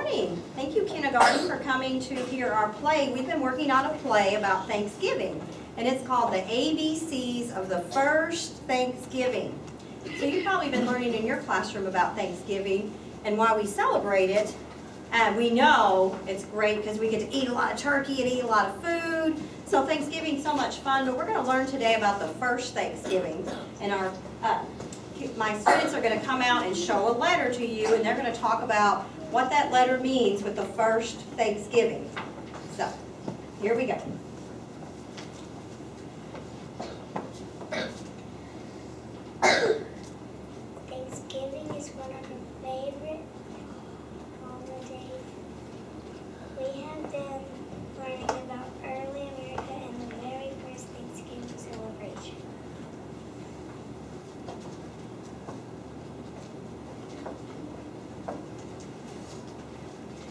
morning. Thank you, kindergarten, for coming to hear our play. We've been working on a play about Thanksgiving, and it's called The ABCs of the First Thanksgiving. So you've probably been learning in your classroom about Thanksgiving and why we celebrate it. We know it's great because we get to eat a lot of turkey and eat a lot of food. So Thanksgiving's so much fun, but we're going to learn today about the first Thanksgiving. And my students are going to come out and show a letter to you, and they're going to talk about what that letter means with the first Thanksgiving. So, here we go. Thanksgiving is one of our favorite holidays. We have been learning about early America and the very first Thanksgiving celebration.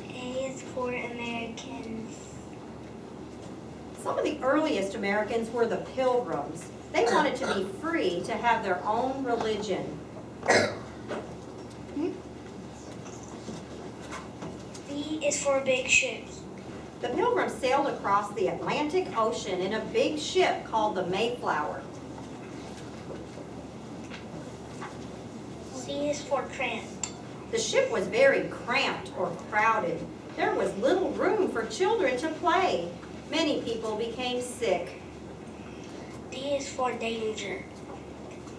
A is for Americans. Some of the earliest Americans were the Pilgrims. They wanted to be free to have their own religion. B is for big ships. The Pilgrims sailed across the Atlantic Ocean in a big ship called the Mayflower. C is for cramped. The ship was very cramped or crowded. There was little room for children to play. Many people became sick. D is for danger.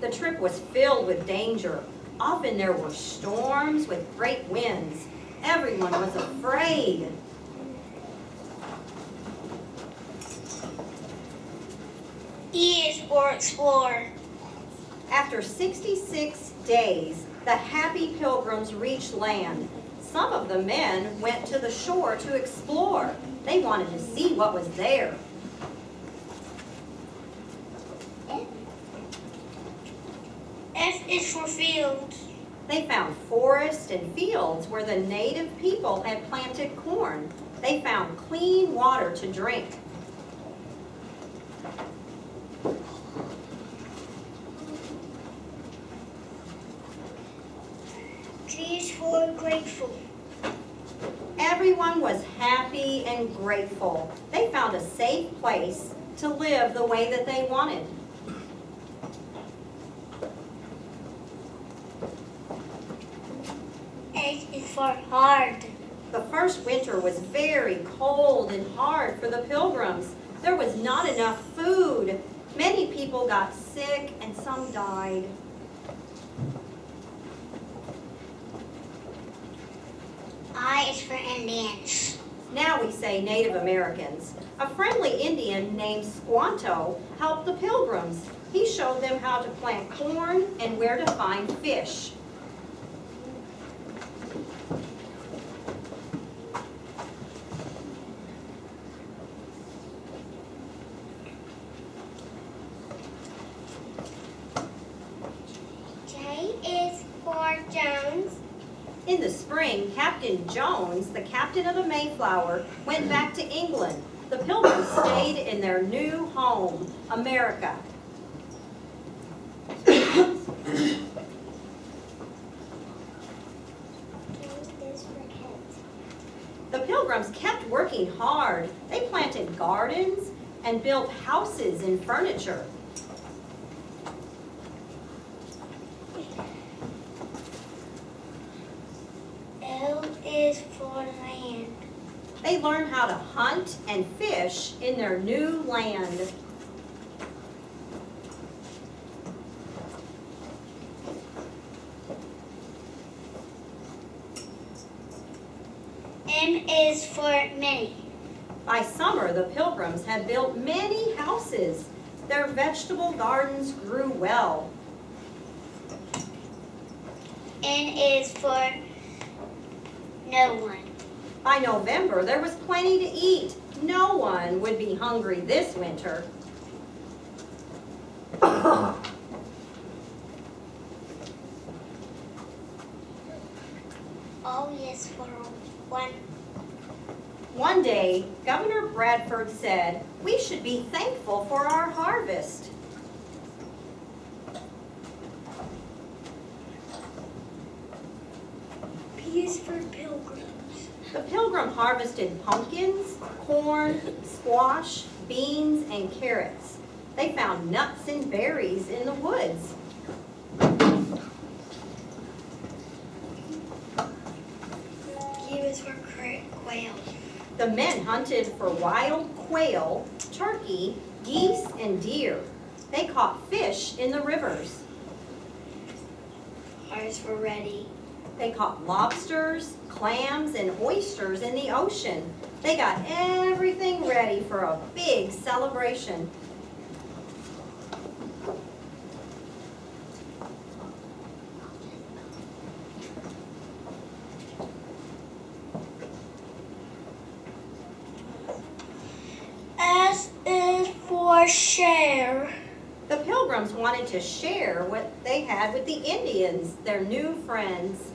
The trip was filled with danger. Often there were storms with great winds. Everyone was afraid. E is for explorer. After 66 days, the happy Pilgrims reached land. Some of the men went to the shore to explore. They wanted to see what was there. F is for fields. They found forests and fields where the native people had planted corn. They found clean water to drink. G is for grateful. Everyone was happy and grateful. They found a safe place to live the way that they wanted. H is for hard. The first winter was very cold and hard for the Pilgrims. There was not enough food. Many people got sick and some died. I is for Indians. Now we say Native Americans. A friendly Indian named Squanto helped the Pilgrims. He showed them how to plant corn and where to find fish. J is for Jones. In the spring, Captain Jones, the captain of the Mayflower, went back to England. The Pilgrims stayed in their new home, America. K is for Kent. The Pilgrims kept working hard. They planted gardens and built houses and furniture. L is for land. They learned how to hunt and fish in their new land. M is for many. By summer, the Pilgrims had built many houses. Their vegetable gardens grew well. N is for no one. By November, there was plenty to eat. No one would be hungry this winter. O is for one. One day, Governor Bradford said, "We should be thankful for our harvest." P is for pilgrims. The Pilgrim harvested pumpkins, corn, squash, beans, and carrots. They found nuts and berries in the woods. Q is for quail. The men hunted for wild quail, turkey, geese, and deer. They caught fish in the rivers. R is for ready. They caught lobsters, clams, and oysters in the ocean. They got everything ready for a big celebration. S is for share. The Pilgrims wanted to share what they had with the Indians, their new friends.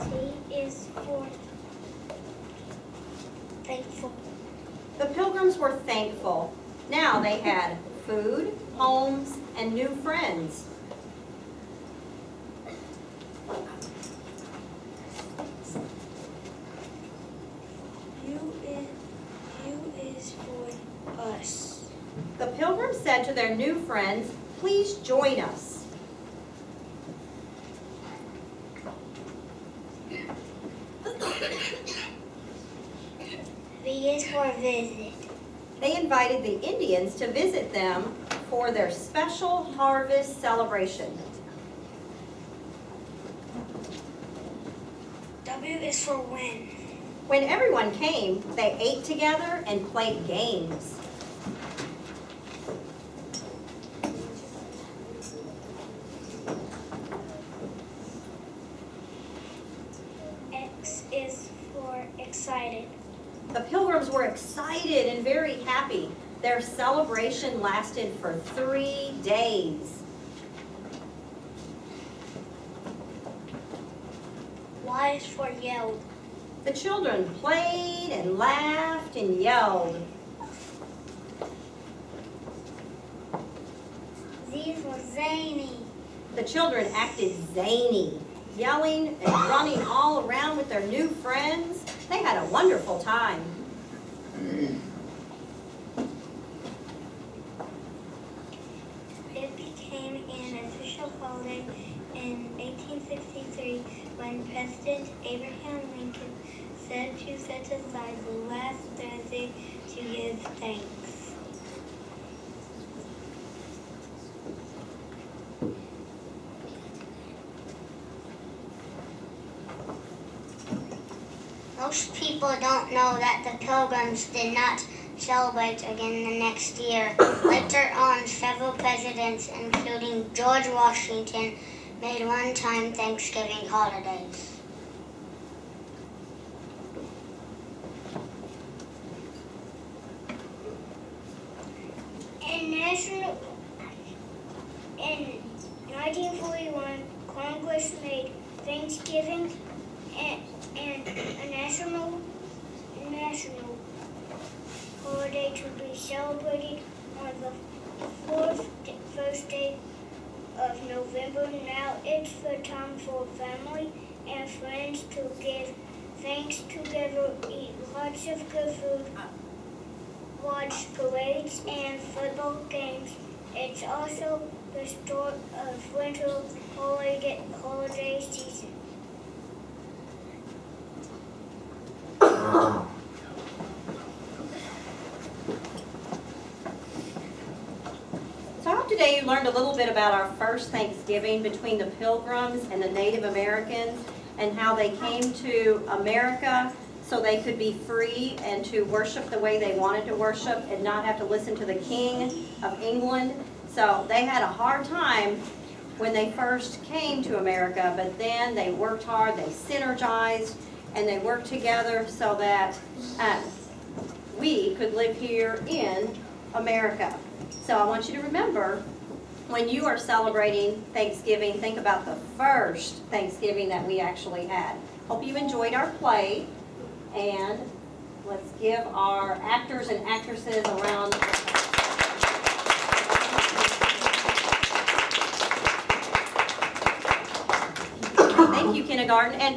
T is for thankful. The Pilgrims were thankful. Now they had food, homes, and new friends. U is for us. The Pilgrims said to their new friends, "Please join us." V is for visit. They invited the Indians to visit them for their special harvest celebration. W is for when. When everyone came, they ate together and played games. X is for excited. The Pilgrims were excited and very happy. Their celebration lasted for 3 days. Y is for yelled. The children played and laughed and yelled. Z is for zany. The children acted zany, yelling and running all around with their new friends. They had a wonderful time. It became an official holiday in 1863 when President Abraham Lincoln said to set aside the last Thursday to give thanks. Most people don't know that the Pilgrims did not celebrate again the next year. Later on, several presidents, including George Washington, made one-time Thanksgiving holidays. In 1941, Congress made Thanksgiving and a national holiday to be celebrated on the first day of November. Now it's the time for family and friends to give thanks together, eat lots of good food, watch parades and football games. It's also the start of winter holiday season. So I hope today you learned a little bit about our first Thanksgiving between the Pilgrims and the Native Americans and how they came to America so they could be free and to worship the way they wanted to worship and not have to listen to the King of England. So they had a hard time when they first came to America, but then they worked hard, they synergized, and they worked together so that we could live here in America. So I want you to remember, when you are celebrating Thanksgiving, think about the first Thanksgiving that we actually had. Hope you enjoyed our play, and Let's give our actors and actresses a round of applause. Thank you, kindergarten. And